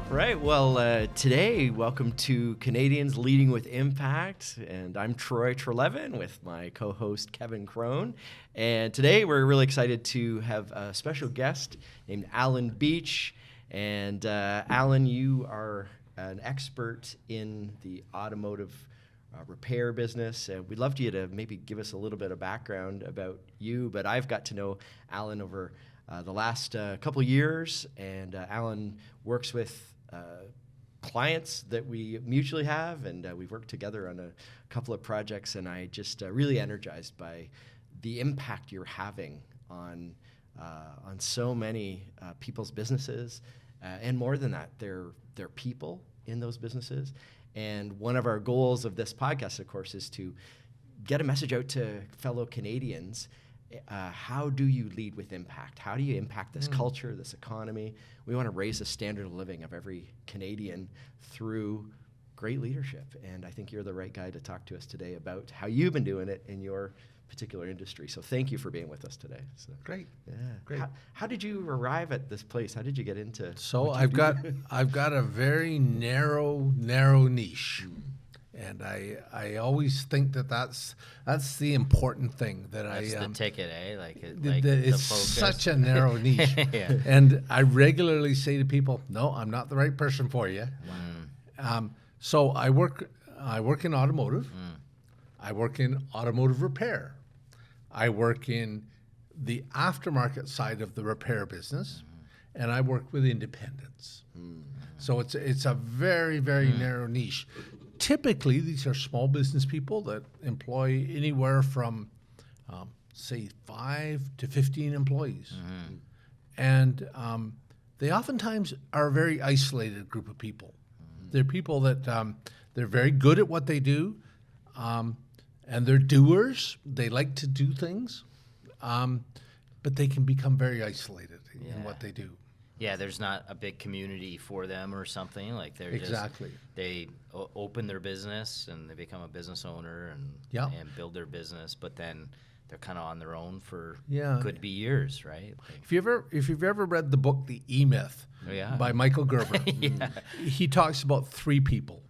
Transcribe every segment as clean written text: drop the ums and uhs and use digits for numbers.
Right. Well, today, welcome to Canadians Leading with Impact. And I'm Troy Trelevin with my co-host Kevin Crone. And today we're really excited to have a special guest named Alan Beech. And Alan, you are an expert in the automotive repair business. And we'd love you to maybe give us a little bit of background about you. But I've got to know Alan over the last couple years. And Alan works with clients that we mutually have, and we've worked together on a couple of projects, and I just really energized by the impact you're having on so many people's businesses, and more than that, they're people in those businesses. And one of our goals of this podcast, of course, is to get a message out to fellow Canadians. How do you lead with impact? How do you impact this culture, this economy? We want to raise the standard of living of every Canadian through great leadership. And I think you're the right guy to talk to us today about how you've been doing it in your particular industry. So thank you for being with us today. So, great. Yeah. Great. How did you arrive at this place? How did you get into So I've got a very narrow niche. And I always think that's the important thing That's the ticket, eh? It's such a narrow niche. Yeah. And I regularly say to people, no, I'm not the right person for you. So I work in automotive. I work in automotive repair. I work in the aftermarket side of the repair business, and I work with independents. So it's a very, very narrow niche. Typically, these are small business people that employ anywhere from, say, 5 to 15 employees. And they oftentimes are a very isolated group of people. They're people that they're very good at what they do, and they're doers. They like to do things, but they can become very isolated in what they do. Yeah, there's not a big community for them or something. Like they're Exactly. they open their business and they become a business owner and build their business, but then they're kind of on their own for could be years, right? If you've ever read the book The E-Myth by Michael Gerber, he talks about 3 people.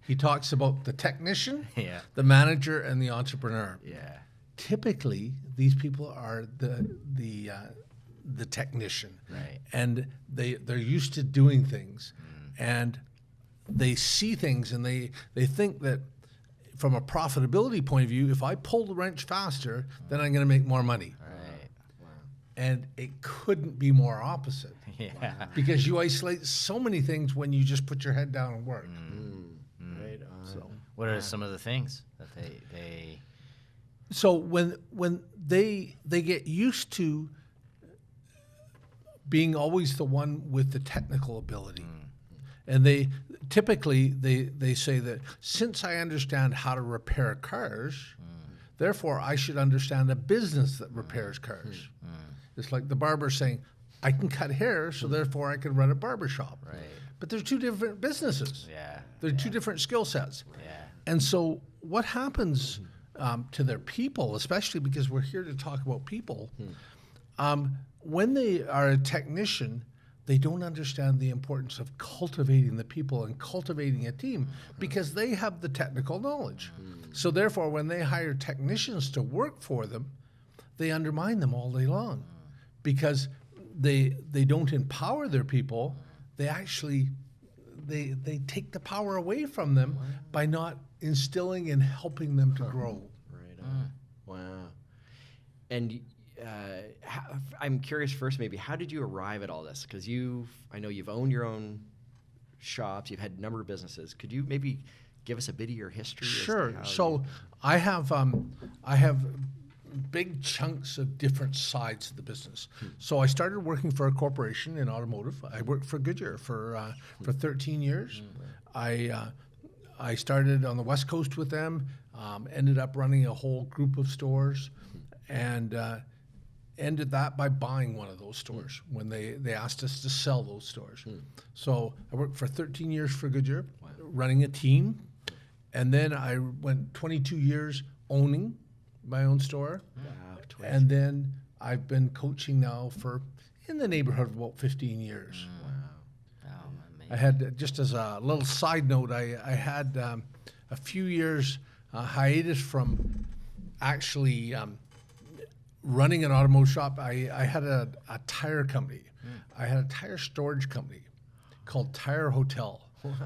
He talks about the technician, the manager, and the entrepreneur. Yeah. Typically, these people are the technician, Right. and they're used to doing things, and they see things, and they think that from a profitability point of view, if I pull the wrench faster, then I'm going to make more money. Right. And it couldn't be more opposite. Yeah. Because you isolate so many things when you just put your head down and work. Right on. So What are some of the things that they So when they get used to being always the one with the technical ability, and they typically say that since I understand how to repair cars, therefore I should understand a business that repairs cars. It's like the barber saying, I can cut hair, so therefore I can run a barber shop. Right. But they're 2 different businesses. Yeah. They're 2 different skill sets. Yeah. And so what happens to their people, especially because we're here to talk about people, when they are a technician, they don't understand the importance of cultivating the people and cultivating a team because they have the technical knowledge. So therefore, when they hire technicians to work for them, they undermine them all day long because they don't empower their people. They actually they take the power away from them by not instilling and helping them to grow. Right on. Wow. And I'm curious first, maybe, how did you arrive at all this? Because I know you've owned your own shops, you've had a number of businesses. Could you maybe give us a bit of your history? Sure. So I have big chunks of different sides of the business. So I started working for a corporation in automotive. I worked for Goodyear for 13 years. I started on the West Coast with them, ended up running a whole group of stores, and ended that by buying one of those stores when they asked us to sell those stores. So I worked for 13 years for Goodyear, running a team, and then I went 22 years owning my own store. Wow, and then I've been coaching now for in the neighborhood of about 15 years. Wow, I had, just as a little side note, I had a few years hiatus from actually running an automotive shop. I had a tire company. I had a tire storage company called Tire Hotel,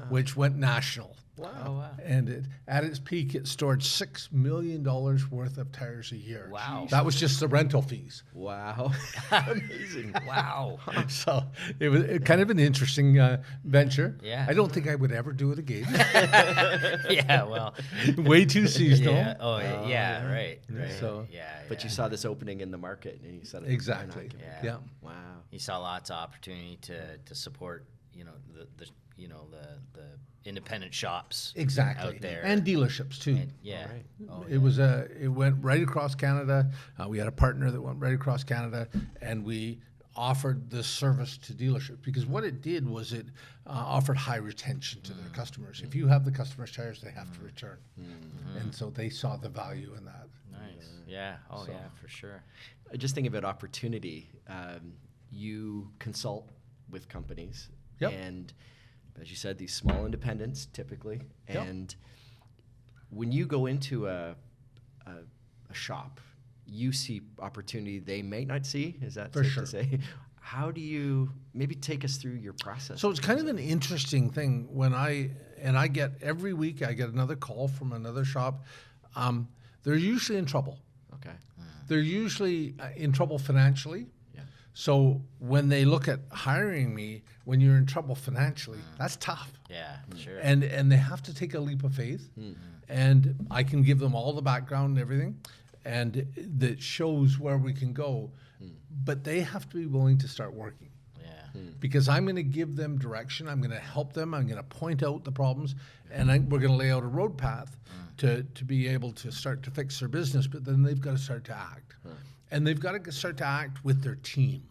which went national. Wow. Oh, wow. And at its peak, it stored $6 million worth of tires a year. Wow. That was just the rental fees. Wow. Amazing. Wow. So it was kind of an interesting venture. Yeah. I don't think I would ever do it again. Yeah, well. Way too seasonal. Yeah. Oh, yeah, right. So- But you saw this opening in the market, and you said, Exactly. "Why not give it?" Yeah. Wow. You saw lots of opportunity to support, the independent shops Exactly. out there. And dealerships too. And, yeah. Right. Oh, It went right across Canada. We had a partner that went right across Canada, and we offered this service to dealerships, because what it did was it offered high retention to their customers. If you have the customer's tires, they have to return. And so they saw the value in that. Nice. Yeah. Oh, yeah, for sure. Just think about opportunity. You consult with companies, Yep. and as you said, these small independents typically. Yep. And when you go into a shop, you see opportunity they may not see. Is that For safe sure. to say? How do you maybe take us through your process? So it's kind of an interesting thing when I get every week, I get another call from another shop. They're usually in trouble. Okay. They're usually in trouble financially. Yeah. So when they look at hiring me, when you're in trouble financially, that's tough. Yeah, sure. And they have to take a leap of faith. And I can give them all the background and everything, and that shows where we can go. But they have to be willing to start working. Yeah. Because I'm going to give them direction. I'm going to help them. I'm going to point out the problems, and we're going to lay out a road path to be able to start to fix their business. But then they've got to start to act, and they've got to start to act with their team,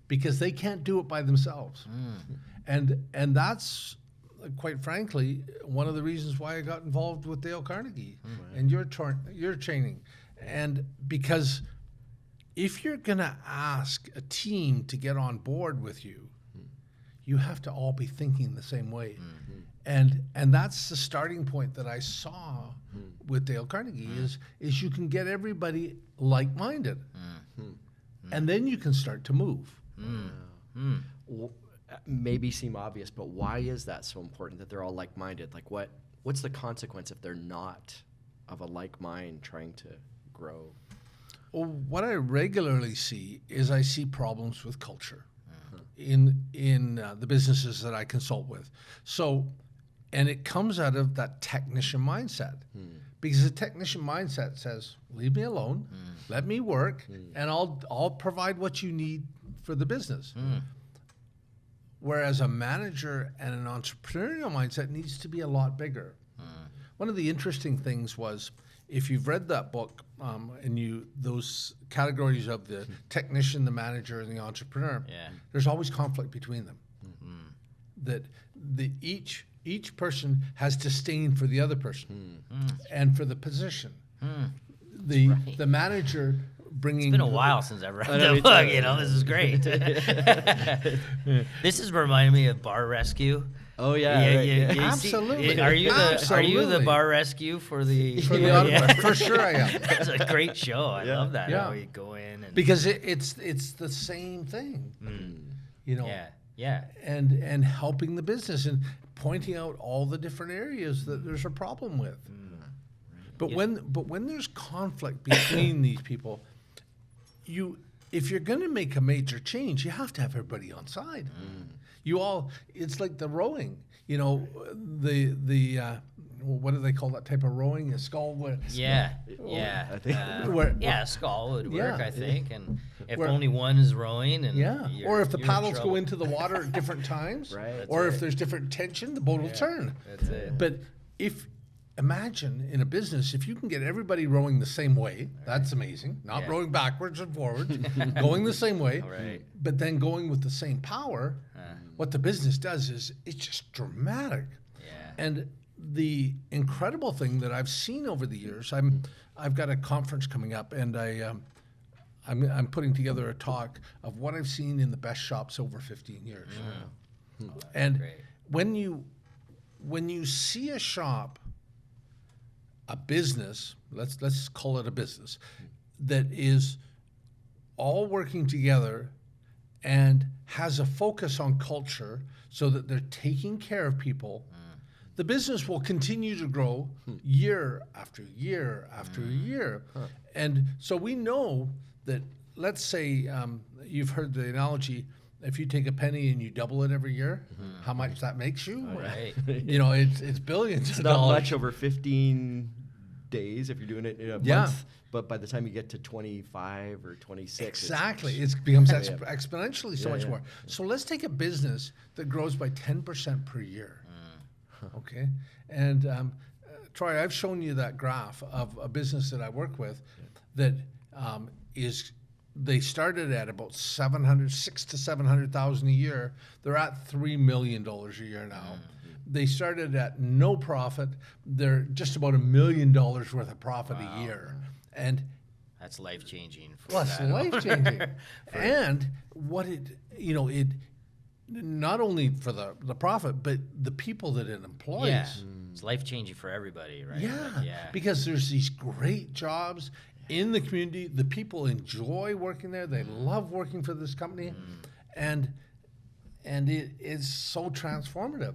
because they can't do it by themselves. And that's, quite frankly, one of the reasons why I got involved with Dale Carnegie and your training, and because if you're going to ask a team to get on board with you, you have to all be thinking the same way. And that's the starting point that I saw with Dale Carnegie is you can get everybody like-minded. And then you can start to move. Maybe seem obvious, but why is that so important that they're all like-minded? Like what's the consequence if they're not of a like mind trying to grow? Well, what I regularly see is I see problems with culture in the businesses that I consult with. So, and it comes out of that technician mindset, because the technician mindset says, "Leave me alone, let me work, and I'll provide what you need for the business." Whereas a manager and an entrepreneurial mindset needs to be a lot bigger. One of the interesting things was, if you've read that book, and those categories of the technician, the manager, and the entrepreneur, there's always conflict between them. That each person has disdain for the other person and for the position. The manager bringing. It's been a while since I've read the book. This is great. This is reminding me of Bar Rescue. Oh yeah, Absolutely. Are you the bar rescue for the automotive? For sure I am. It's a great show. I love that. Yeah. How you go in and because it's the same thing. Yeah. And helping the business and pointing out all the different areas that there's a problem with. But when there's conflict between these people, if you're going to make a major change, you have to have everybody on side. It's like the rowing, what do they call that type of rowing? A scull? I think. A scull would work, I think. And if Where- only one is rowing, and or if the you're in paddles go trouble. into the water at different times, Right. or That's if there's different tension, the boat will turn. That's it. But imagine in a business, if you can get everybody rowing the same way, that's amazing. Not rowing backwards and forwards, going the same way, Right. but then going with the same power. What the business does is it's just dramatic. Yeah. And the incredible thing that I've seen over the years, I've got a conference coming up, and I'm putting together a talk of what I've seen in the best shops over 15 years. And great. when you see a shop, a business, let's call it a business, that is all working together and has a focus on culture so that they're taking care of people, the business will continue to grow year after year after year. And so we know that, let's say, you've heard the analogy, if you take a penny and you double it every year, how much that makes you? Right. You know, it's billions It's of not dollars. much over 15 days if you're doing it in a month. But by the time you get to 25 or 26, exactly, it becomes Yeah. exponentially so much Yeah. more. So let's take a business that grows by 10% per year. Okay, and Troy, I've shown you that graph of a business that I work with that they started at about $600,000 to $700,000 a year. They're at $3 million a year now. They started at no profit. They're just about $1 million worth of profit a year. And That's life changing. it's life changing. And what it not only for the profit, but the people that it employs. Yeah, it's life changing for everybody, right? Yeah, Like, yeah. because there's these great jobs in the community. The people enjoy working there. They love working for this company, and it is so transformative.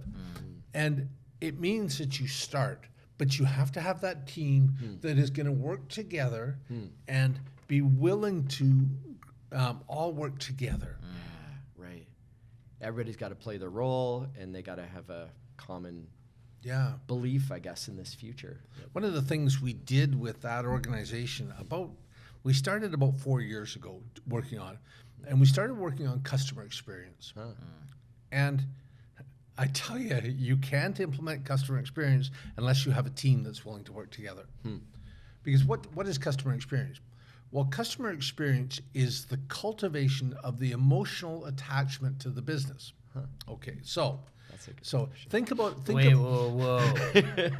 And it means that you start, but you have to have that team that is going to work together and be willing to all work together. Right. Everybody's got to play their role, and they got to have a common belief, I guess, in this future. One of the things we did with that organization we started about 4 years ago working on it, and we started working on customer experience. And I tell you, you can't implement customer experience unless you have a team that's willing to work together. Because what is customer experience? Well, customer experience is the cultivation of the emotional attachment to the business. Okay, so think about Whoa.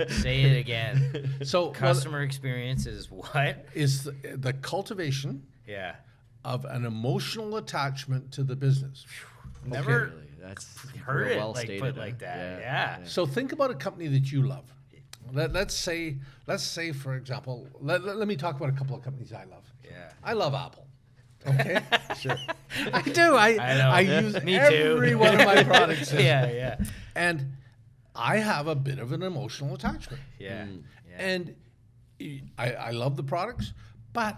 Say it again. So Customer experience is what? is the cultivation Yeah. of an emotional attachment to the business. Never Really, that's heard real it well like stated, put like that. Yeah. So think about a company that you love. Let's say, for example, let me talk about a couple of companies I love. Yeah. I love Apple. Okay, Sure. I do. I use Me every too. one of my products. Yeah. And I have a bit of an emotional attachment. Yeah. And I love the products, but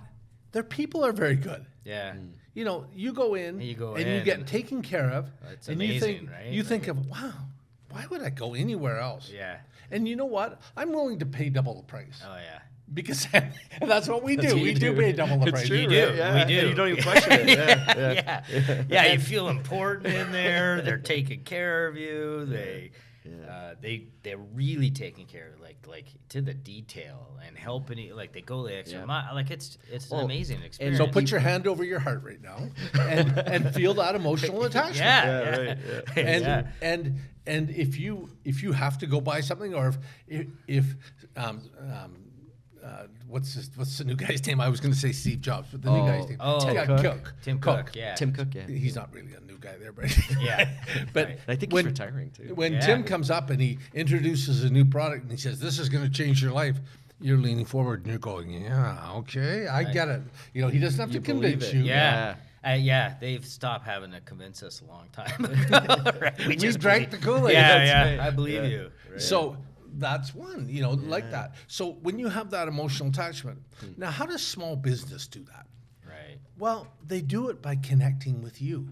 their people are very good. Yeah. You know, you go in You go and you in get and- taken care of, That's and amazing, right? you think of, wow, why would I go anywhere else? Yeah. And you know what? I'm willing to pay double the price Oh yeah. because that's what we do. what We you do do. pay double the It's price. true, You do. right? Yeah. We And do. you don't even question it. Yeah. Yeah, you feel important in there. They're taking care of you. They're really taking care of like to the detail and helping you. Like they go the extra mile. Like it's an amazing experience. So put your hand over your heart right now and feel that emotional attachment. Yeah. Right. And if you have to go buy something, or if what's the new guy's name? I was going to say Steve Jobs, but the new guy's name, Tim Cook. Yeah. Tim Cook, yeah. He's not really a new guy there, but Yeah. but Right. I think he's retiring too. when Tim comes up and he introduces a new product and he says, "This is going to change your life," you're leaning forward and you're going, "Yeah, okay, I get it." You know, he doesn't have to believe convince it. you. Yeah. They've stopped having to convince us a long time ago. Right? We just drank the Kool-Aid. Yeah, That's yeah. right. I believe you. Right. So that's one, like that. So when you have that emotional attachment, now how does small business do that? Right. Well, they do it by connecting with you.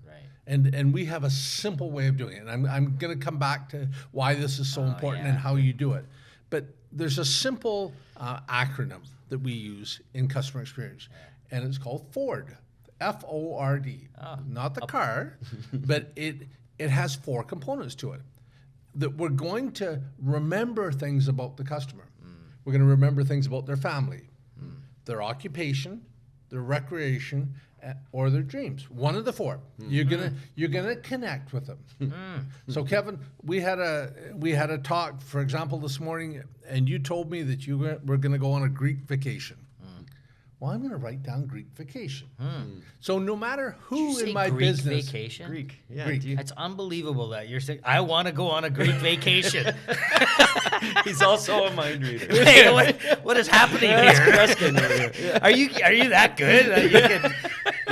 Right. And we have a simple way of doing it. And I'm going to come back to why this is so important and how you do it. But there's a simple acronym that we use in customer experience, and it's called FORD. FORD. Not the car, but it has 4 components to it. That we're going to remember things about the customer. We're going to remember things about their family, their occupation, their recreation, or their dreams. One of the 4. You're gonna connect with them. So Kevin, we had a talk, for example, this morning, and you told me that you were going to go on a Greek vacation. Well, I'm going to write down Greek vacation. So no matter who Did you in say my Greek business, vacation? Greek. Yeah. Greek. do you- It's unbelievable that you're saying, I want to go on a Greek vacation. He's also a mind reader. Hey, what is happening here? Preston over here. Yeah. Are you that good?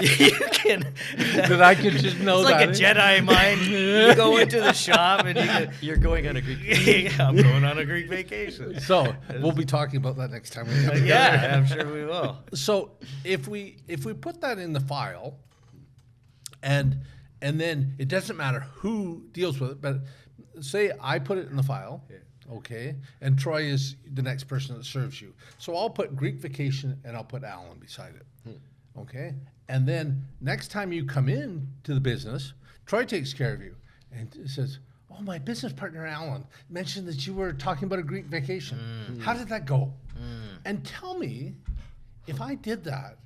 You can that I can just know it's like a that. Jedi mind. You go into the shop and you can, You're going on a Greek. I'm going on a Greek vacation. So we'll be talking about that next time we come together. Yeah, I'm sure we will. So if we put that in the file, and then it doesn't matter who deals with it, but say I put it in the file, okay, and Troy is the next person that serves you. So I'll put Greek vacation and I'll put Alan beside it, okay, and then next time you come in to the business, Troy takes care of you and says, "Oh, my business partner Alan mentioned that you were talking about a Greek vacation. How did that go?" And tell me, if I did that,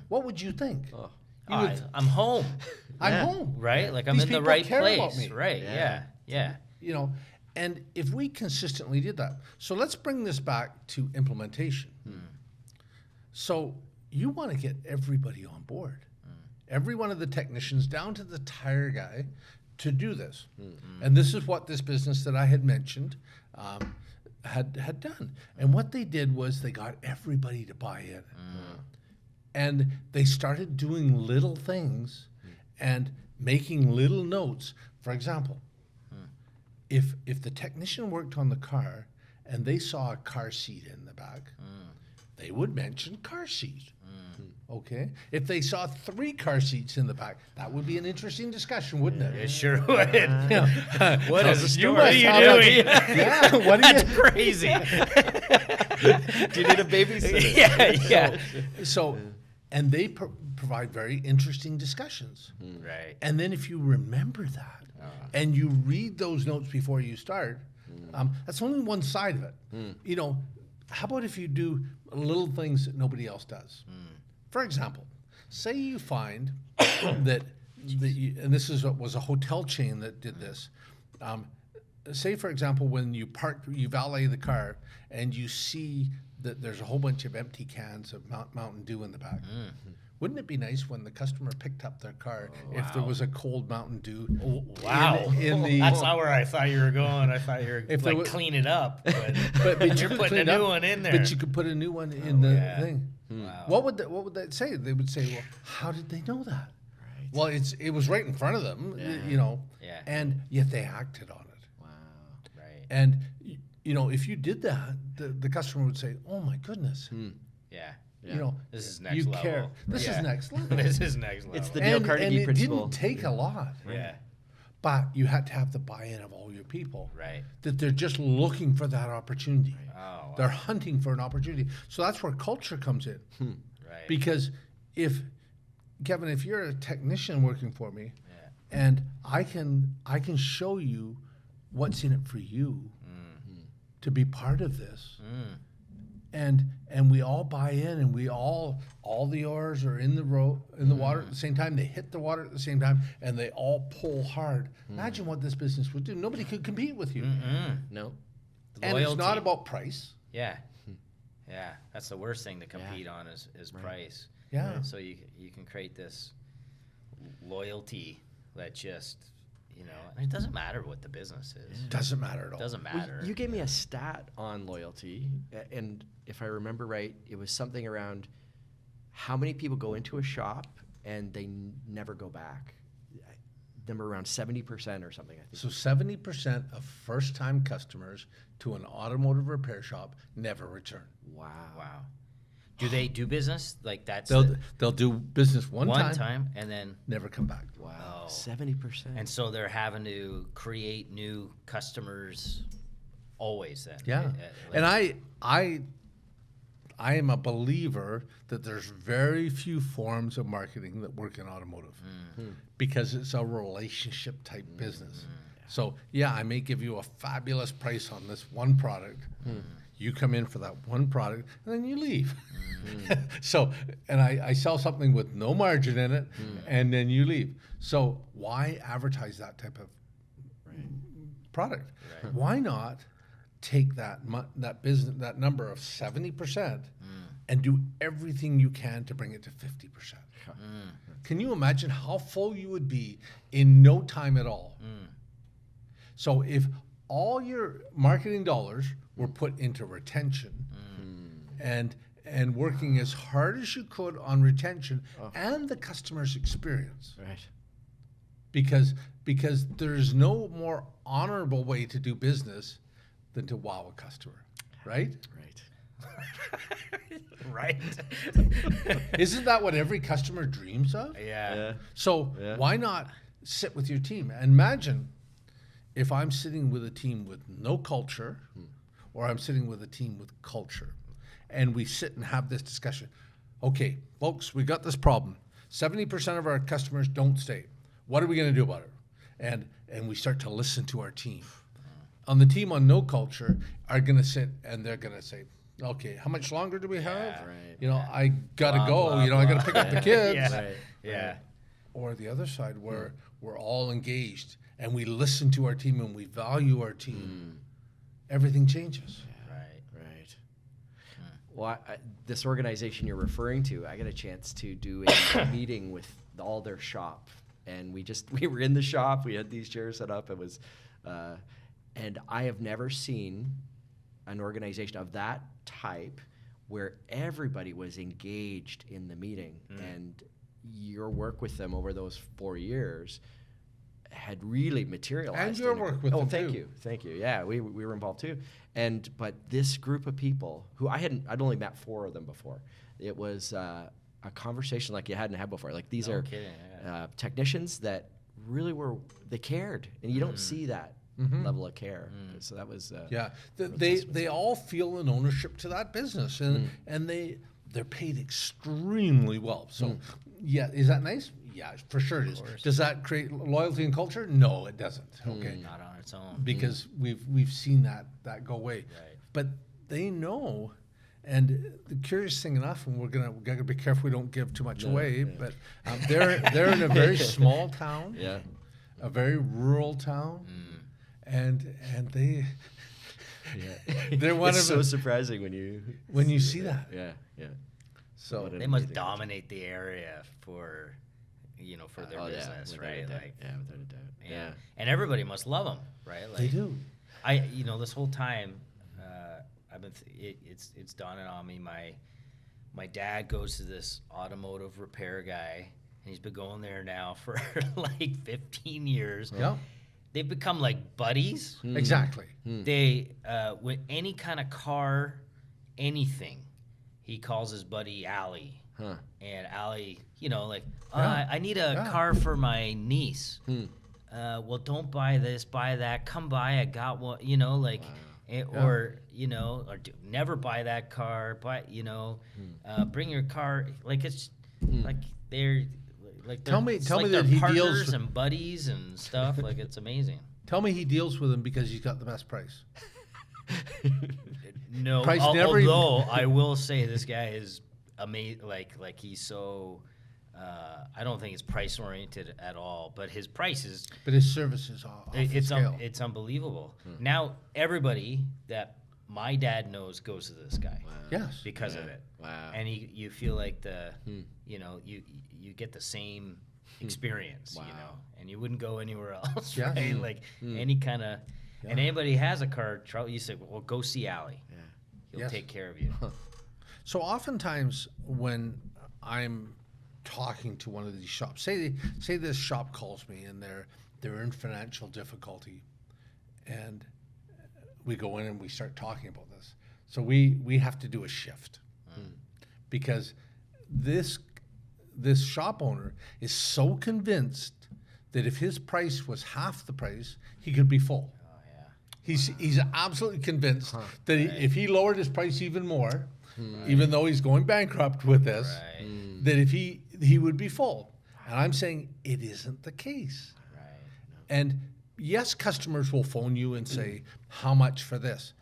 what would you think? Oh. You would, I'm home, I'm home, right? Like I'm These in the people right care about place, me. right? Yeah. you know, and if we consistently did that. So let's bring this back to implementation. So you want to get everybody on board, every one of the technicians down to the tire guy to do this. And this is what this business that I had mentioned had done. And what they did was they got everybody to buy in. And they started doing little things and making little notes. For example, if the technician worked on the car and they saw a car seat in the back, they would mention car seat. Okay? If they saw 3 car seats in the back, that would be an interesting discussion, wouldn't it? It sure would. What is you what are must you have a- doing? Yeah, what are you That's crazy. Do you need a babysitter? yeah. So, and they provide very interesting discussions. Right. And then if you remember that and you read those notes before you start, that's only one side of it. You know, how about if you do little things that nobody else does? For example, say you find that, and this was a hotel chain that did this. Say, for example, when you valet the car and you see that there's a whole bunch of empty cans of Mountain Dew in the back. Wouldn't it be nice when the customer picked up their car if there was a cold Mountain Dew? Wow. In the That's not where I thought you were going. I thought you were If there like was- clean it up, but but you're could putting a clean it new up, one in there. But you could put a new one in the yeah. thing. Wow. What would that say? They would say, "Well, how did they know that?" Right. Well, it was right in front of them, you know. Yeah. And yet they acted on it. Wow. Right. And you know, if you did that, the customer would say, "Oh my goodness." Yeah. You know, This is next you level. care. This is Yeah. next level. This is next level. It's the Dale Carnegie and it principle. didn't take a lot, yeah. but you had to have the buy-in of all your people. Right. That they're just looking for that opportunity. Oh. Wow. They're hunting for an opportunity. So that's where culture comes in. Right. Because if Kevin, if you're a technician working for me, Yeah. and I can show you what's in it for you to be part of this, and we all buy in, and we all the oars are in the water at the same time. They hit the water at the same time, and they all pull hard. Imagine what this business would do. Nobody could compete with you, No. and it's Loyalty. not about price. Yeah. Yeah. That's the worst thing to compete on is price. Yeah. So you can create this loyalty that just, you know, and it doesn't matter what the business is. Doesn't matter at all. It doesn't Well, matter. you gave me a stat on loyalty, and if I remember right, it was something around how many people go into a shop and they never go back. Number around 70% or something, I think. So 70% of first-time customers to an automotive repair shop never return. Wow. Wow. Do they do business like that's They'll do business one time, and then never come back. Wow. Oh. 70%. and so they're having to create new customers always then. Yeah, Like- and I am a believer that there's very few forms of marketing that work in automotive because it's a relationship type business. So yeah, I may give you a fabulous price on this one product. You come in for that one product and then you leave. So, and I sell something with no margin in it and then you leave. So why advertise that type of product? Why not take that business, that number of 70% and do everything you can to bring it to 50%. Can you imagine how full you would be in no time at all? So if all your marketing dollars were put into retention and working as hard as you could on retention and the customer's experience. Right. Because there's no more honorable way to do business than to wow a customer, right? Right. Isn't that what every customer dreams of? Yeah. So why not sit with your team? And imagine if I'm sitting with a team with no culture, or I'm sitting with a team with culture, and we sit and have this discussion. Okay, folks, we got this problem. 70% of our customers don't stay. What are we going to do about it? And we start to listen to our team. On the team on no culture are going to sit and they're going to say, okay, how much longer do we have? Yeah, right. You know, I got to go. blah, You know, I got to pick up the kids. Yeah. Right. Yeah. Or the other side where we're all engaged and we listen to our team and we value our team. Everything changes. Right. Well, this organization you're referring to, I got a chance to do a meeting with all their shop, and we were in the shop. We had these chairs set up. It was, and I have never seen an organization of that type where everybody was engaged in the meeting, and your work with them over those 4 years had really materialized. And your work with them thank too. Thank you. Yeah, we were involved too. But this group of people who I'd only met 4 of them before. It was a conversation like you hadn't had before. Like these are kidding, technicians that really they cared, and you don't see that level of care. So that was they all feel an ownership to that business, and they're paid extremely well. So yeah, is that nice? Yeah, for sure it is. Does that create loyalty and culture? No, it doesn't. Okay, Not on its own. because we've seen that go away. Right. But they know, and the curious thing enough, and we gotta be careful we don't give too much away. But they're in a very small town, a very rural town, and they they're one it's of so the, surprising when you see that. Yeah. So What an They must amazing dominate the area for their business, without right? a doubt. Like, Without a doubt. Yeah. And everybody must love them, right? Like, they do. This whole time, I've been. It's dawning on me. My dad goes to this automotive repair guy, and he's been going there now for like 15 years. Yeah, They've become like buddies. exactly. They with any kind of car, anything, he calls his buddy Allie. And Allie, I need a car for my niece. Well, don't buy this, buy that. Come buy, I got one. Or never buy that car. Bring your car. Like it's like they're like Tell me like that they're he partners deals and buddies and stuff. Like it's amazing. Tell me he deals with them because he's got the best price. No, Price although I will say this guy is amazing. Like he's so. I don't think it's price oriented at all, but his prices. But his service is off the scale. It's unbelievable. Now everybody that my dad knows goes to this guy. Yes. Because of it. Wow. And you feel like you get the same experience, and you wouldn't go anywhere else, Yeah. right? Like any kind of, and anybody has a car trouble, you say, well, go see Allie. Yeah. He'll Yes. take care of you. So oftentimes when I'm talking to one of these shops, say this shop calls me and they're in financial difficulty, and we go in and we start talking about this. So we have to do a shift because this shop owner is so convinced that if his price was half the price, he could be full. Oh yeah. He's absolutely convinced that if he lowered his price even more, even though he's going bankrupt with this, Right. that if he would be full. And I'm saying it isn't the case. Right. And yes, customers will phone you and say, how much for this?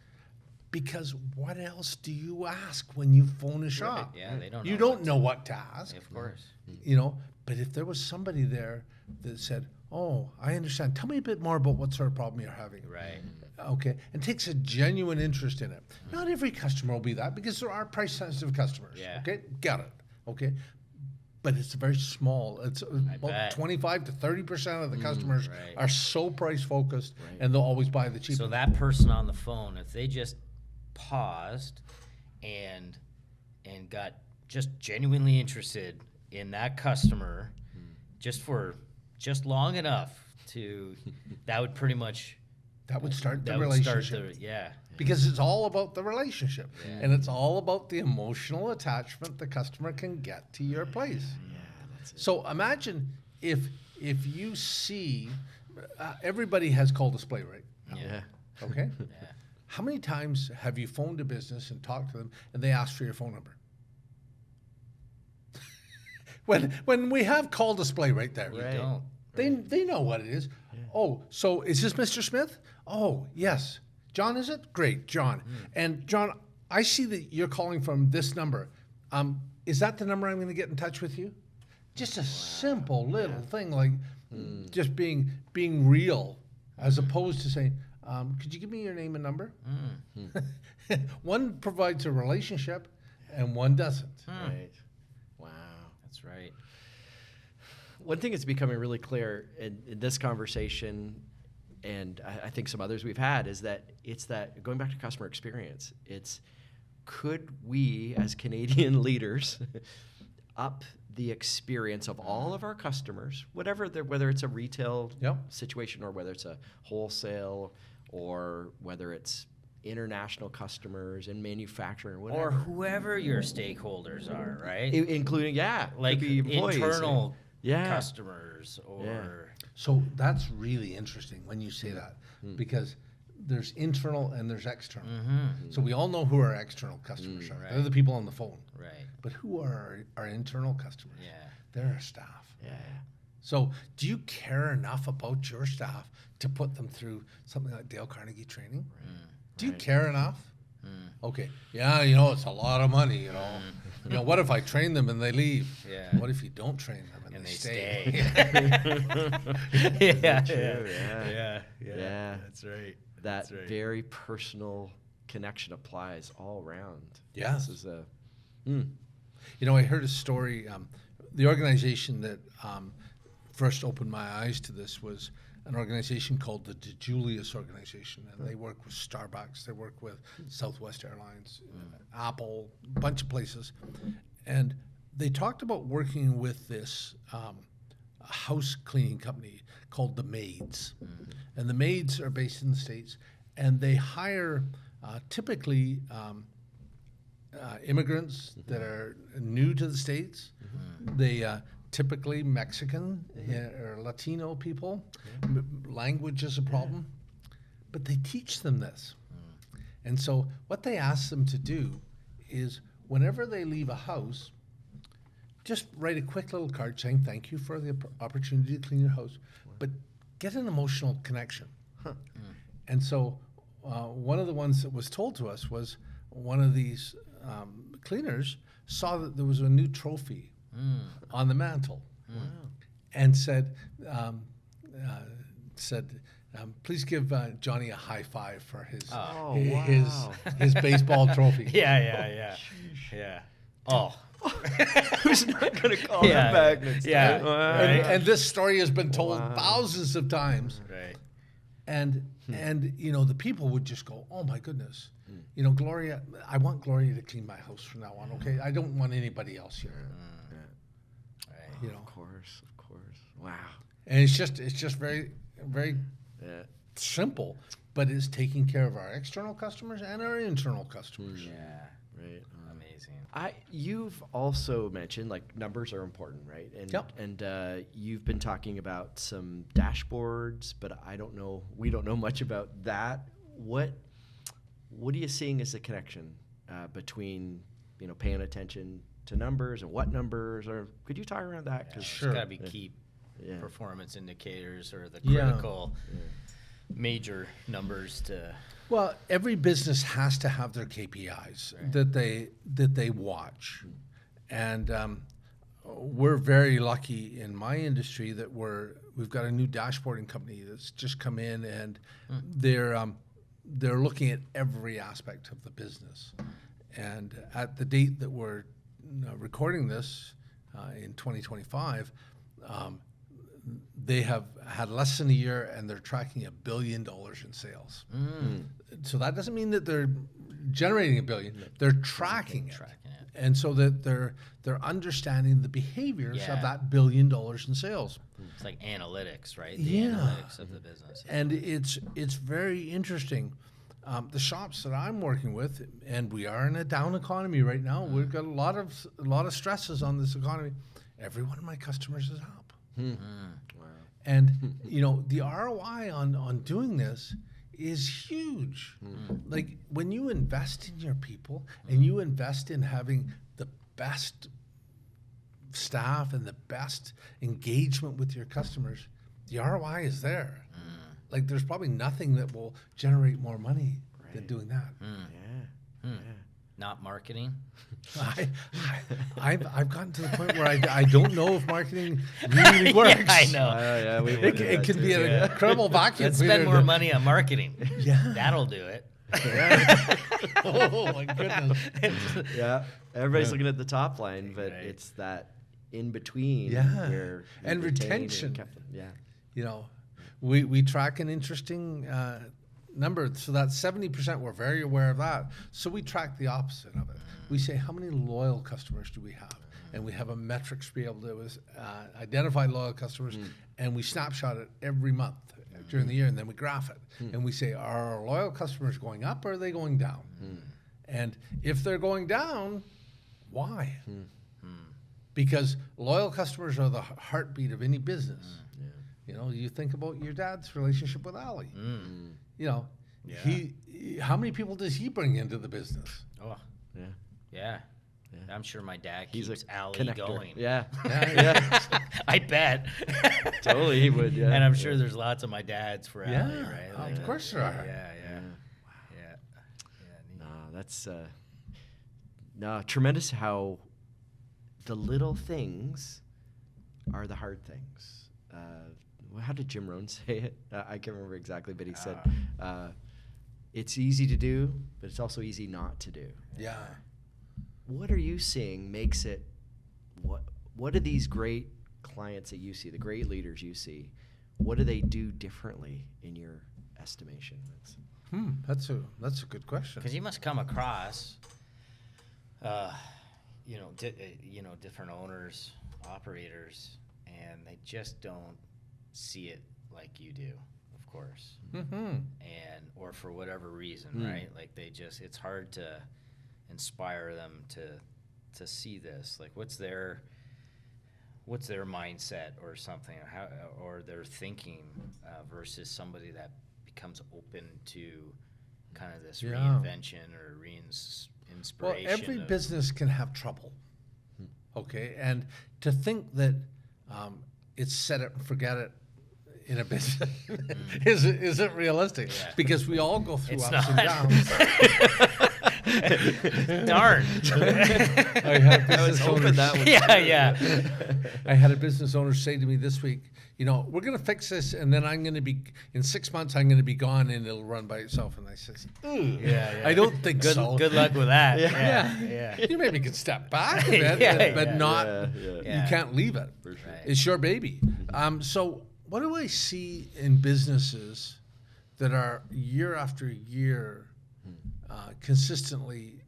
Because what else do you ask when you phone a shop? Yeah, they don't. You know don't what know what to ask. Of course. You know, But if there was somebody there that said, "Oh, I understand. Tell me a bit more about what sort of problem you're having." Right. Okay, and takes a genuine interest in it. Not every customer will be that, because there are price-sensitive customers. Yeah. Okay, got it. Okay, but it's very small. It's about bet. 25 to 30% of the customers Right. are so price-focused, and they'll always buy the cheapest. So that person on the phone, if they just paused and got just genuinely interested in that customer, just long enough to, that would pretty much that would start the that would relationship. start the Because it's all about the relationship, Yeah. and it's all about the emotional attachment the customer can get to your place. Yeah, that's it. So imagine if you see, everybody has call display, right? Yeah. Okay. Yeah. How many times have you phoned a business and talked to them and they ask for your phone number? when we have call display right there, You Right. don't. they know what it is. Oh, so is this Mr. Smith? Oh, yes. John, is it? Great, John. And John, I see that you're calling from this number. Is that the number I'm going to get in touch with you? Just a simple little thing, like just being real, as opposed to saying, could you give me your name and number? One provides a relationship and one doesn't. Right. Wow. That's right. One thing that's becoming really clear in this conversation, and I think some others we've had, is that it's that, going back to customer experience, it's, could we as Canadian leaders up the experience of all of our customers, whether it's a retail Yep. situation or whether it's a wholesale or whether it's international customers in manufacturing, whatever. Or whoever your stakeholders are, right? Including, Like could be employees. internal Yeah. customers or So that's really interesting when you say that, because there's internal and there's external. So we all know who our external customers are. Right. They're the people on the phone. right. But who are our internal customers? Yeah. They're our staff. Yeah. So do you care enough about your staff to put them through something like Dale Carnegie training? Do you care enough? Okay. Yeah, it's a lot of money, what if I train them and they leave? Yeah. What if you don't train them and, And they they stay? yeah, True, yeah, Yeah. That's right. That That's right. very personal connection applies all around. Yeah. This is a I heard a story. The organization that first opened my eyes to this was an organization called the DeJulius Organization, and they work with Starbucks, they work with Southwest Airlines, Apple, a bunch of places, and they talked about working with this house cleaning company called the Maids, and the Maids are based in the States, and they hire typically immigrants that are new to the States. They typically Mexican or Latino people. Language is a problem, but they teach them this. And so what they ask them to do is, whenever they leave a house, just write a quick little card saying thank you for the opportunity to clean your house, but get an emotional connection. And so one of the ones that was told to us was one of these cleaners saw that there was a new trophy on the mantle, and said, please give Johnny a high five for his his baseball trophy. Yeah. Oh. who's not going to call Yeah, that back next yeah. time? Right. And this story has been told thousands of times. Right. And the people would just go, oh my goodness, Gloria, I want Gloria to clean my house from now on. Okay, I don't want anybody else here. Right. Of course. Wow. And it's just very, very Yeah. simple, but it's taking care of our external customers and our internal customers. Yeah. Right. Amazing. You've also mentioned, like, numbers are important, right? And Yep. and you've been talking about some dashboards, but we don't know much about that. What are you seeing as a connection between paying attention to numbers and what numbers, or could you talk around that? There's Sure. got to be key Yeah. performance indicators or the Yeah. critical major numbers to. Well, every business has to have their KPIs that they watch, and we're very lucky in my industry that we've got a new dashboarding company that's just come in, and they're looking at every aspect of the business. And at the date that we're recording this in 2025, they have had less than a year, and they're tracking $1 billion in sales. So that doesn't mean that they're generating $1 billion; they're tracking it. And so that they're understanding the behaviors of that $1 billion in sales. It's like analytics, right? The analytics of the business. And it's very interesting. The shops that I'm working with, and we are in a down economy right now. We've got a lot of stresses on this economy. Every one of my customers is up. Wow. And the ROI on doing this is huge. Like when you invest in your people and you invest in having the best staff and the best engagement with your customers, the ROI is there. Like there's probably nothing that will generate more money than doing that. Yeah. Not marketing. I've gotten to the point where I don't know if marketing really works. Yeah, I know. It can be an incredible vacuum. Let's spend more money on marketing. Yeah. That'll do it. Oh my goodness. Yeah. Everybody's looking at the top line, but it's that in between. Where and retention. Yeah. We track an interesting number. So that 70%, we're very aware of that. So we track the opposite of it. We say, how many loyal customers do we have? And we have a metrics to be able to identify loyal customers, and we snapshot it every month during the year, and then we graph it. And we say, are our loyal customers going up or are they going down? And if they're going down, why? Because loyal customers are the heartbeat of any business. You think about your dad's relationship with Ali. How many people does he bring into the business? Oh, yeah. I'm sure my dad He's keeps a Ali connector. going. Yeah. I bet. Totally, he would. Yeah. And I'm sure there's lots of my dads for Ali, right? Of course there are. Yeah. No, that's tremendous how the little things are the hard things. How did Jim Rohn say it? I can't remember exactly, but he said, it's easy to do, but it's also easy not to do. Yeah. What are you seeing makes it, what do these great clients that you see, the great leaders you see, what do they do differently in your estimation? That's a good question. Because you must come across, different owners, operators, and they just don't see it like you do, of course. Or for whatever reason, right? Like it's hard to inspire them to see this. Like what's their mindset or something, or their thinking versus somebody that becomes open to kind of this reinvention or inspiration. Well, every business can have trouble. Okay, and to think that it's set it and forget it in a business isn't realistic, because we all go through ups and downs. Darn. I was hoping that would. Yeah. I had a business owner say to me this week, we're going to fix this, and then I'm going to be, in 6 months, I'm going to be gone, and it'll run by itself. And I says, I don't think so. Good luck with that. Yeah. You maybe can step back a bit, but not, you can't leave it. For sure. It's your baby. So what do I see in businesses that are year after year consistently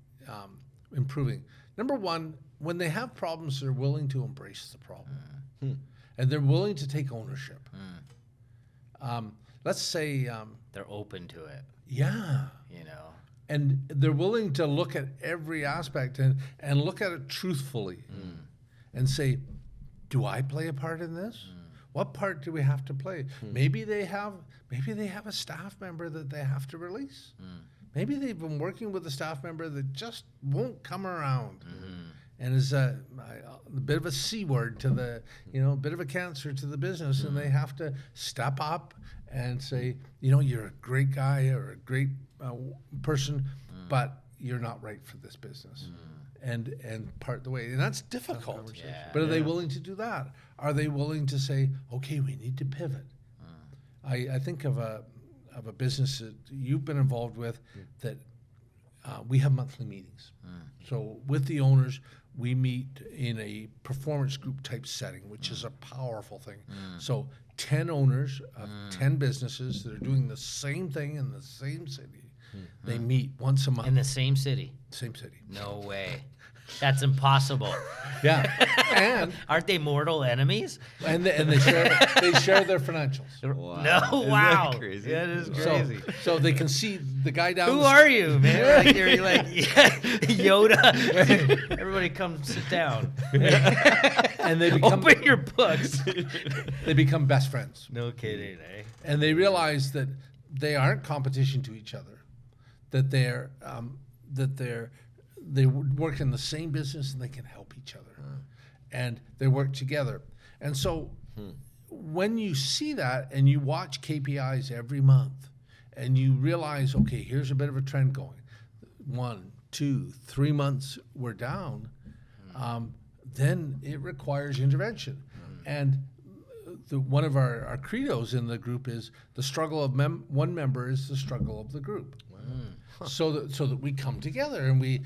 improving? Number one, when they have problems, they're willing to embrace the problem. And they're willing to take ownership. Let's say... they're open to it. Yeah. And they're willing to look at every aspect and look at it truthfully and say, do I play a part in this? What part do we have to play? Maybe they have a staff member that they have to release. Maybe they've been working with a staff member that just won't come around. And is a bit of a C word to the, a bit of a cancer to the business, and they have to step up and say, you're a great guy or a great person, but you're not right for this business. and part the way. And that's difficult. Yeah. But are they willing to do that? Are they willing to say, okay, we need to pivot? I think of a business that you've been involved with that we have monthly meetings. So with the owners, we meet in a performance group type setting, which is a powerful thing. So 10 owners of 10 businesses that are doing the same thing in the same city. They meet once a month. In the same city? Same city. No way. That's impossible. Yeah. And aren't they mortal enemies? and they share their financials. Wow. No, Isn't wow. that crazy? That is crazy. So they can see the guy down Who the are you, man? Like you're like Yoda. Everybody come sit down. and they become Open your books. they become best friends. No kidding, eh? And they realize that they aren't competition to each other, that they work in the same business and they can help each other, and they work together. And so, when you see that and you watch KPIs every month, and you realize, okay, here's a bit of a trend going, 1, 2, 3 months we're down, then it requires intervention. And one of our credos in the group is the struggle of one member is the struggle of the group. So that we come together and we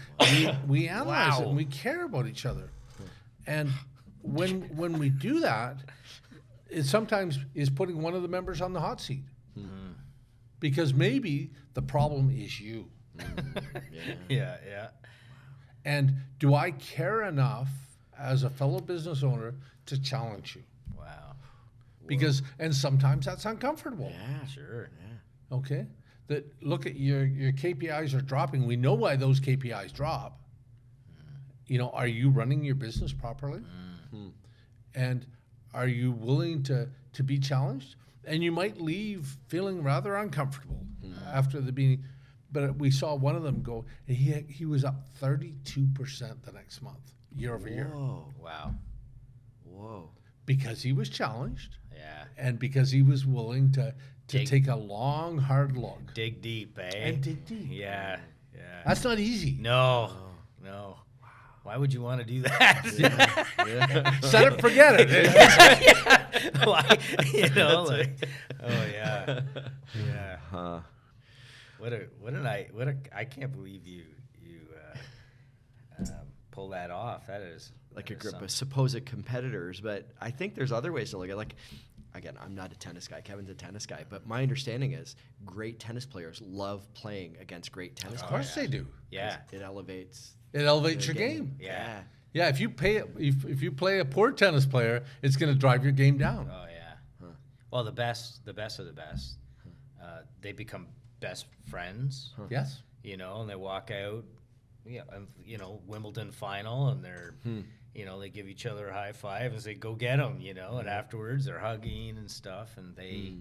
analyze it and we care about each other. And when we do that, it sometimes is putting one of the members on the hot seat. Because maybe the problem is you. Yeah. And do I care enough as a fellow business owner to challenge you? Wow. And sometimes that's uncomfortable. Yeah, Sure. Yeah. Okay? That look at your KPIs are dropping. We know why those KPIs drop. Are you running your business properly? And are you willing to be challenged? And you might leave feeling rather uncomfortable after the meeting. But we saw one of them go, and he was up 32% the next month, year over year. Whoa. Because he was challenged. Yeah. And because he was willing to take a long, hard look. Dig deep, eh? And dig deep. Yeah. That's not easy. No. Why would you want to do that? Set it, forget it. Why? Oh yeah. Huh. I can't believe you pull that off. That is Like a group of supposed competitors, but I think there's other ways to look at it. Like, again, I'm not a tennis guy. Kevin's a tennis guy, but my understanding is great tennis players love playing against great tennis Of players. course they do. Yeah. It elevates your game. Yeah. Yeah, if you play a poor tennis player, it's going to drive your game down. Oh yeah. Well, the best of the best, they become best friends. Yes. And they walk out, Wimbledon final, and they're, they give each other a high five and say, "Go get them," and afterwards they're hugging and stuff, and they.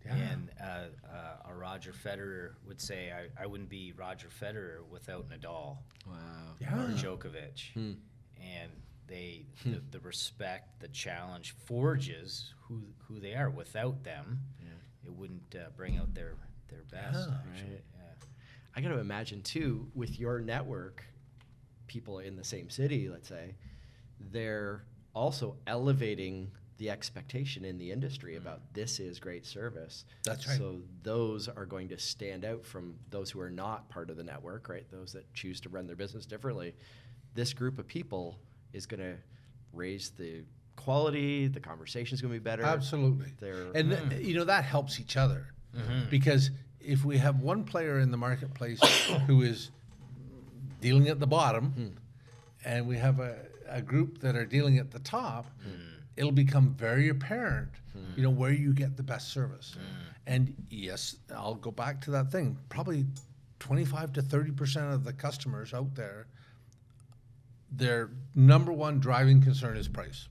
And a Roger Federer would say, I wouldn't be Roger Federer without Nadal or Djokovic. And the respect, the challenge forges who they are. Without them, it wouldn't bring out their best. Actually. Right. Yeah. I got to imagine, too, with your network, people in the same city, let's say, they're also elevating the expectation in the industry about this is great service. That's right. So those are going to stand out from those who are not part of the network, right? Those that choose to run their business differently. This group of people is going to raise the quality, the conversation's going to be better. Absolutely. And that helps each other. Because if we have one player in the marketplace who is dealing at the bottom, and we have a group that are dealing at the top, it'll become very apparent, where you get the best service. And yes, I'll go back to that thing. Probably 25 to 30% of the customers out there, their number one driving concern is price.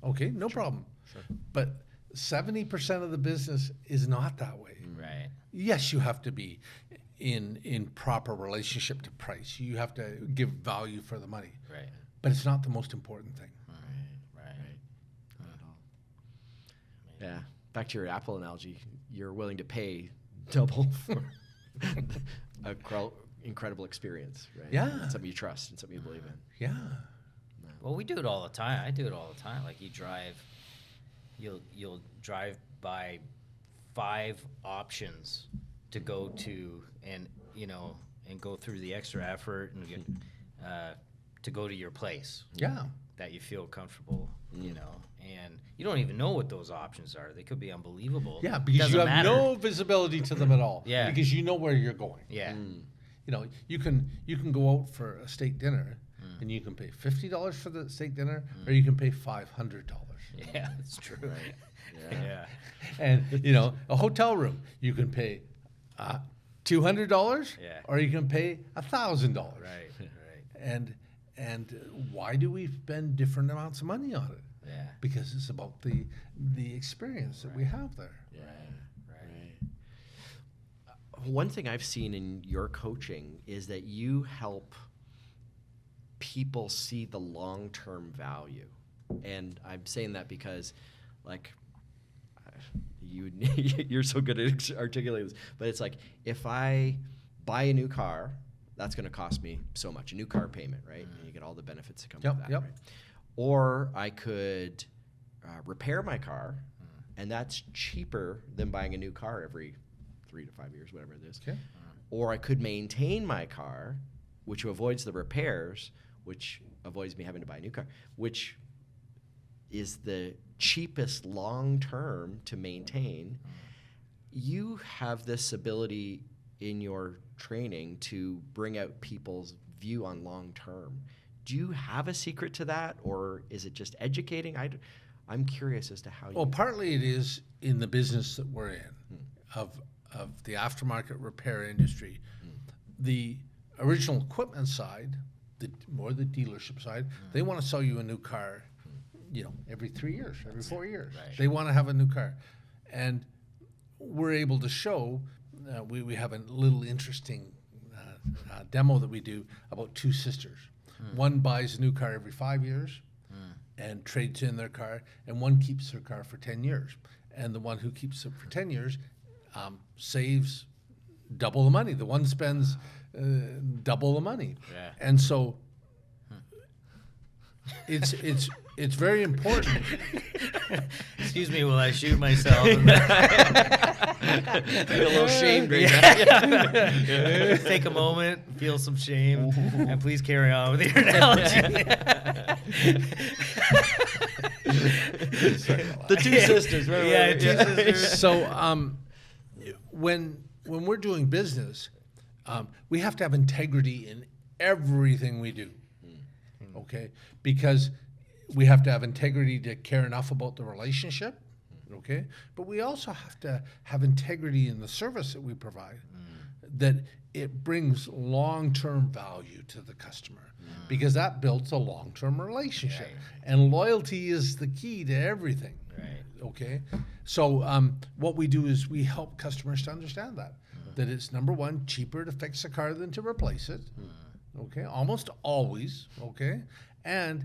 Okay, no problem. Sure. But 70% of the business is not that way. Right. Yes, you have to be in proper relationship to price. You have to give value for the money. Right. But it's not the most important thing. Right. Not at all. Yeah. Back to your Apple analogy, you're willing to pay double for a incredible experience, right? Yeah. And something you trust and something you believe in. Yeah. Well, we do it all the time. I do it all the time. Like you'll drive by 5 options to go to, and go through the extra effort and get, to go to your place. Yeah. That you feel comfortable, and you don't even know what those options are. They could be unbelievable. Yeah, because Doesn't you have matter. no visibility to them at all. Yeah. Because you know where you're going. Yeah. You can go out for a steak dinner and you can pay $50 for the steak dinner or you can pay $500. Yeah, that's true. Right. Yeah. And a hotel room, you can pay $200 or you can pay $1,000. Right. And why do we spend different amounts of money on it? Yeah. Because it's about the experience that we have there. Yeah. Right. One thing I've seen in your coaching is that you help people see the long-term value. And I'm saying that because, like, you're so good at articulating this, but it's like, if I buy a new car, that's going to cost me so much, a new car payment, right? And you get all the benefits that come with that, right? Or I could repair my car, and that's cheaper than buying a new car every 3 to 5 years, whatever it is. Okay. Or I could maintain my car, which avoids the repairs, which avoids me having to buy a new car, which is the cheapest long-term to maintain. You have this ability in your training to bring out people's view on long-term. Do you have a secret to that, or is it just educating? I'm curious as to how Well, partly it is in the business that we're in, of the aftermarket repair industry. The original equipment side, more the dealership side, they want to sell you a new car, every 3 years, every 4 years. Right. They want to have a new car. And we're able to show, we have a little interesting demo that we do about 2 sisters. One buys a new car every 5 years and trades in their car, and one keeps their car for 10 years. And the one who keeps it for 10 years saves double the money. The one spends double the money. Yeah. And so it's very important. Excuse me while I shoot myself. Feel a little shamed right now. Take a moment, feel some shame, and please carry on with your analogy. The 2 sisters, right? Yeah, 2 sisters. So when we're doing business, we have to have integrity in everything we do. Okay, because we have to have integrity to care enough about the relationship. Okay, but we also have to have integrity in the service that we provide, that it brings long-term value to the customer, because that builds a long-term relationship. Right. And loyalty is the key to everything. Right. Okay, so what we do is we help customers to understand that it's, number one, cheaper to fix a car than to replace it. Okay, almost always. Okay, and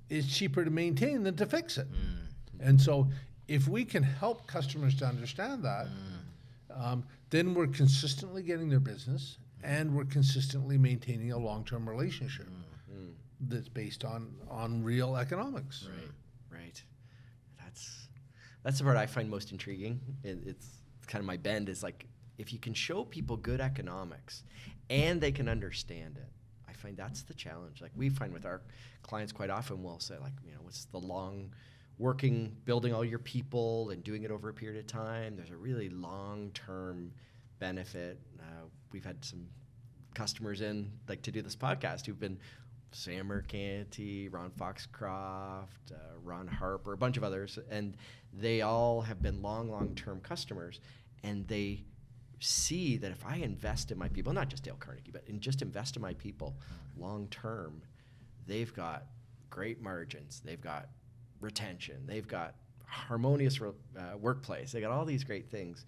it's cheaper to maintain than to fix it. And so if we can help customers to understand that, then we're consistently getting their business, and we're consistently maintaining a long-term relationship that's based on real economics. Right. That's the part I find most intriguing. It's kind of my bend, is like, if you can show people good economics and they can understand it, I find that's the challenge. Like, we find with our clients quite often, we'll say, like, what's the long working, building all your people and doing it over a period of time. There's a really long-term benefit. We've had some customers in, like, to do this podcast who've been Sam Mercanti, Ron Foxcroft, Ron Harper, a bunch of others, and they all have been long-term customers, and they see that if I invest in my people, not just Dale Carnegie, but just invest in my people long-term, they've got great margins, they've got retention, they've got harmonious workplace, they got all these great things.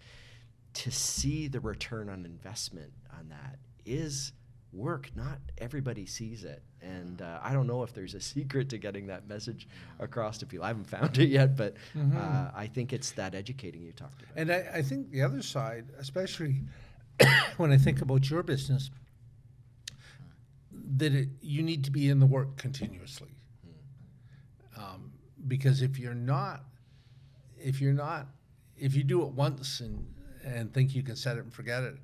To see the return on investment on that is work. Not everybody sees it, and I don't know if there's a secret to getting that message across to people. I haven't found it yet, but I think it's that educating you talked about. And I think the other side, especially when I think about your business, you need to be in the work continuously. Because if you do it once and think you can set it and forget it,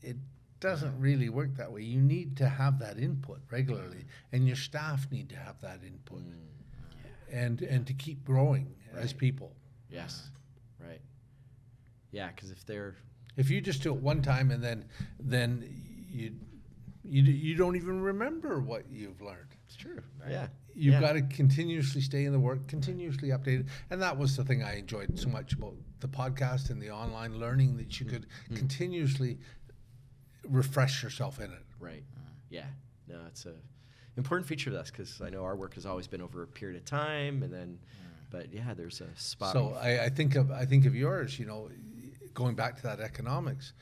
it doesn't really work that way. You need to have that input regularly, and your staff need to have that input, and to keep growing as people. Yes, right. Yeah, because if you just do it one time and then you don't even remember what you've learned. It's true. Right. Yeah. You've got to continuously stay in the work, continuously update it. And that was the thing I enjoyed so much about the podcast and the online learning, that you could continuously refresh yourself in it. Right. Yeah. No, it's a important feature of us, because I know our work has always been over a period of time, and then, but yeah, there's a spot. So I think of yours, going back to that economics.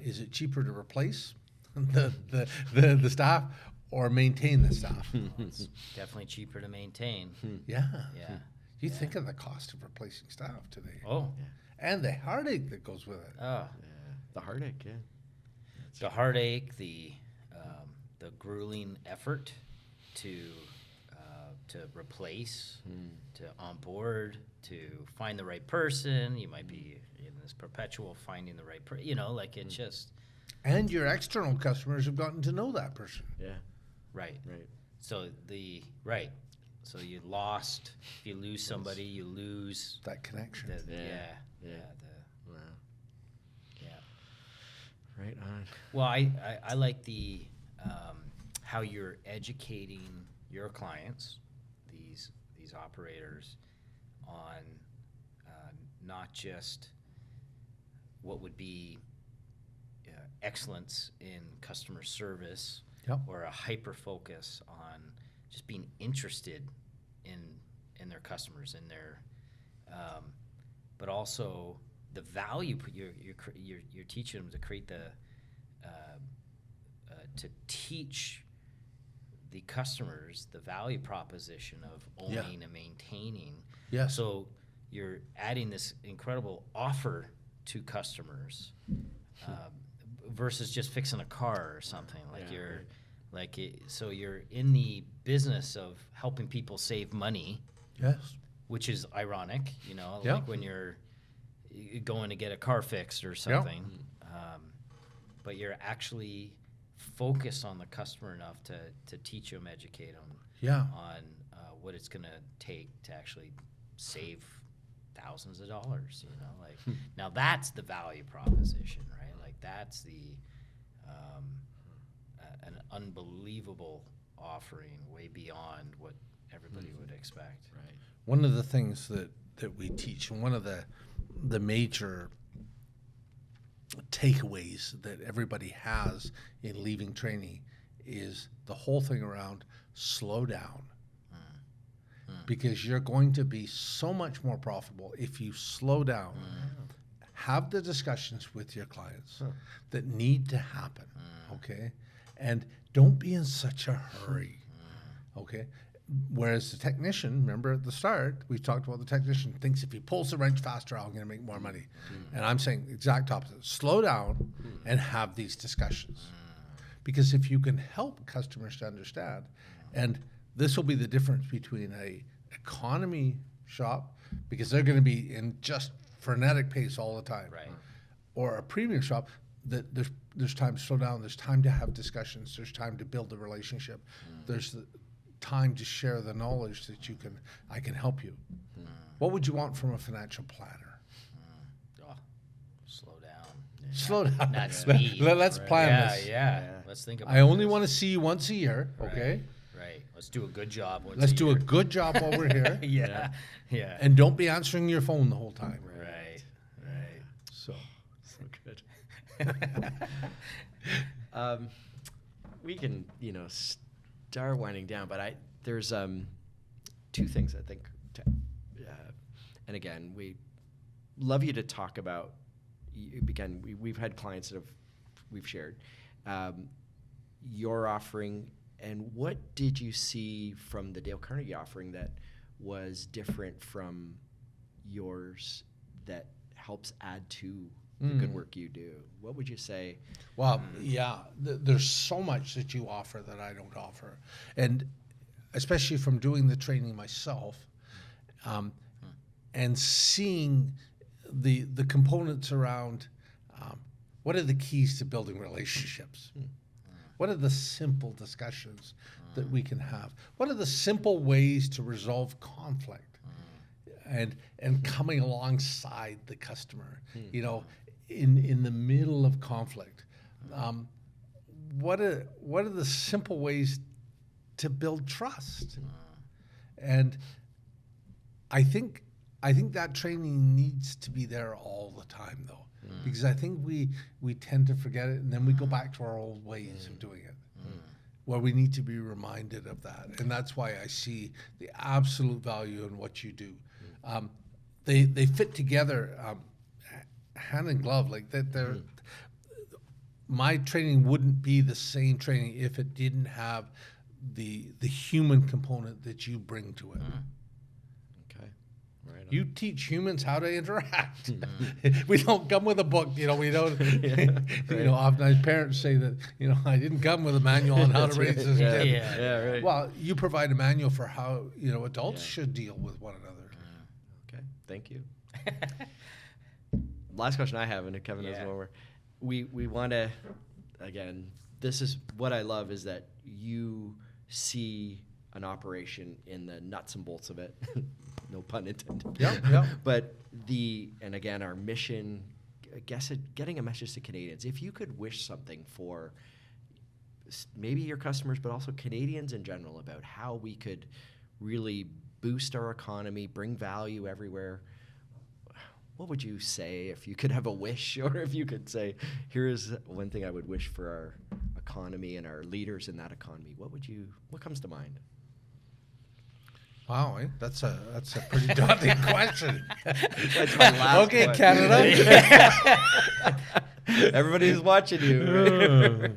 Is it cheaper to replace the staff or maintain the staff? It's definitely cheaper to maintain. Yeah. Yeah. You think of the cost of replacing staff today. Oh. And the heartache that goes with it. Oh. Yeah. The heartache, yeah. The heartache, the grueling effort to replace, to onboard, to find the right person. You might be in this perpetual finding the right person. It's just. And your external customers have gotten to know that person. Yeah. Right. Right. So So you lose somebody, you lose that connection. Wow. Yeah. Right on. Well, I like the how you're educating your clients, these operators, on not just what would be excellence in customer service, or a hyper focus on just being interested in their customers, in their but also the value you're teaching them to create to teach the customers the value proposition of owning and maintaining. Yeah. So you're adding this incredible offer to customers versus just fixing a car or something. So you're in the business of helping people save money. Yes. Which is ironic, Yeah. like when you're going to get a car fixed or something, but you're actually focused on the customer enough to teach them, educate them on what it's going to take to actually save thousands of dollars. Now that's the value proposition, right? Like that's an unbelievable offering, way beyond what everybody would expect. Right. One of the things that we teach, and one of the major takeaways that everybody has in leaving training, is the whole thing around slow down. Because you're going to be so much more profitable if you slow down. Have the discussions with your clients that need to happen, okay? And don't be in such a hurry, okay? Whereas the technician, remember at the start, we talked about the technician thinks if he pulls the wrench faster, I'm going to make more money. And I'm saying the exact opposite. Slow down and have these discussions. Because if you can help customers to understand, and this will be the difference between a economy shop, because they're going to be in just frenetic pace all the time, Right. or a premium shop, that there's time to slow down, there's time to have discussions, there's time to build a relationship, there's the time to share the knowledge that I can help you. What would you want from a financial planner? Oh, slow down. Slow down. Not speed. Let's plan this. Yeah. Let's think about I only this. want to see you once a year, okay? Right. Let's do a good job. Let's do a good job while we're here. Yeah. And don't be answering your phone the whole time. Right. So good. We can, start winding down, but there's two things I think. And again, we love you to talk about. Again, we've had clients that we've shared your offering, and what did you see from the Dale Carnegie offering that was different from yours that helps add to the good work you do. What would you say? Well, yeah, there's so much that you offer that I don't offer. And especially from doing the training myself, and seeing the components around what are the keys to building relationships? What are the simple discussions that we can have? What are the simple ways to resolve conflict? And coming alongside the customer, you know, in the middle of conflict. What are the simple ways to build trust? And I think that training needs to be there all the time, though, because I think we tend to forget it, and then we go back to our old ways of doing it, where we need to be reminded of that. And that's why I see the absolute value in what you do. They fit together hand in glove, like that. My training wouldn't be the same training if it didn't have the human component that you bring to it. Okay. Right on. You teach humans how to interact. We don't come with a book, you know. We don't. You know, often parents say that, you know, I didn't come with a manual on how to raise this kid. Yeah, right. Well, you provide a manual for how, you know, adults should deal with one another. Okay, thank you. Last question I have, and Kevin has one more. We want to, again, this is what I love, is that you see an operation in the nuts and bolts of it. No pun intended. Yeah. But and again, our mission, I guess, getting a message to Canadians. If you could wish something for maybe your customers, but also Canadians in general, about how we could really boost our economy, bring value everywhere, what would you say if you could have a wish, or if you could say, here's one thing I would wish for our economy and our leaders in that economy? What comes to mind? Wow, that's a pretty daunting question. That's my last Okay, one. Canada. Everybody's watching you.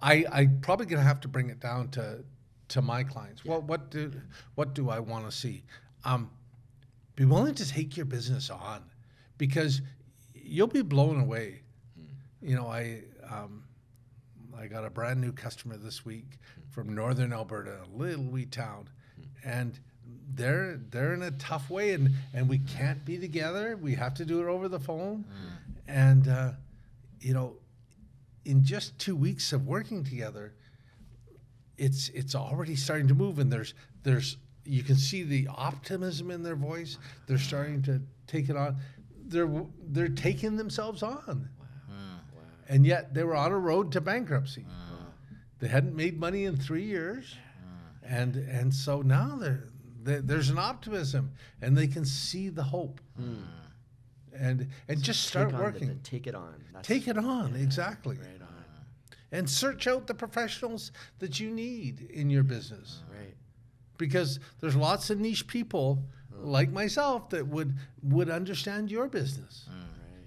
I probably gonna have to bring it down to my clients. Well, what do I want to see? Be willing to take your business on, because you'll be blown away. You know, I got a brand new customer this week from northern Alberta, a little wee town, and they're in a tough way, and we can't be together. We have to do it over the phone, and you know, in just 2 weeks of working together, it's already starting to move, and there's you can see the optimism in their voice. They're starting to take it on. They're taking themselves on. Wow. And yet they were on a road to bankruptcy. They hadn't made money in 3 years, and so now there's an optimism, and they can see the hope, and just start working. Take it on. Take it on, exactly. Right on. And search out the professionals that you need in your business. Right. Because there's lots of niche people like myself that would understand your business.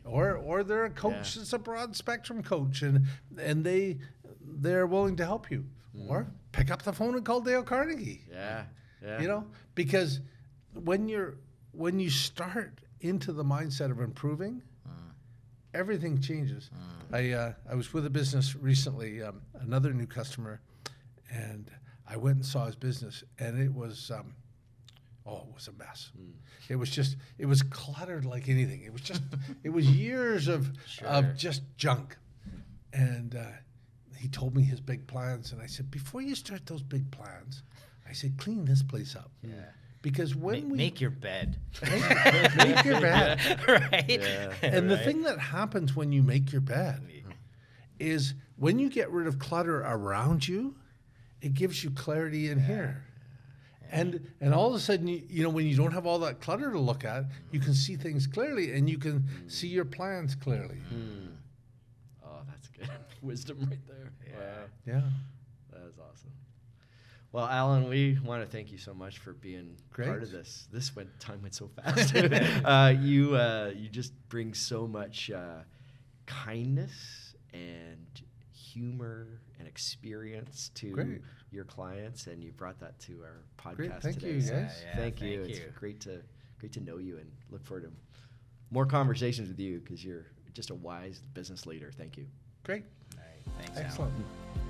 Or they're a coach that's a broad spectrum coach, and they're willing to help you. Or pick up the phone and call Dale Carnegie. Yeah. You know, because when you start into the mindset of improving, everything changes. I was with a business recently, another new customer, and I went and saw his business, and it was it was a mess. It was cluttered like anything. It was years of just junk. And he told me his big plans, and I said, before you start those big plans, I said, clean this place up. Yeah. Because when make your bed. Make your bed. Right? Yeah. And the thing that happens when you make your bed is when you get rid of clutter around you, it gives you clarity in here. And all of a sudden, you know, when you don't have all that clutter to look at, you can see things clearly, and you can see your plans clearly. Oh, that's good. Wisdom right there. Wow. Yeah. That is awesome. Well, Alan, we want to thank you so much for being part of this. Time went so fast. You just bring so much kindness and humor and experience to your clients, and you brought that to our podcast Thank today. you, So guys. thank you. Thank It's you. great to know you, and look forward to more conversations with you because you're just a wise business leader. Thank you. Great. All right, thanks, Excellent. Alan.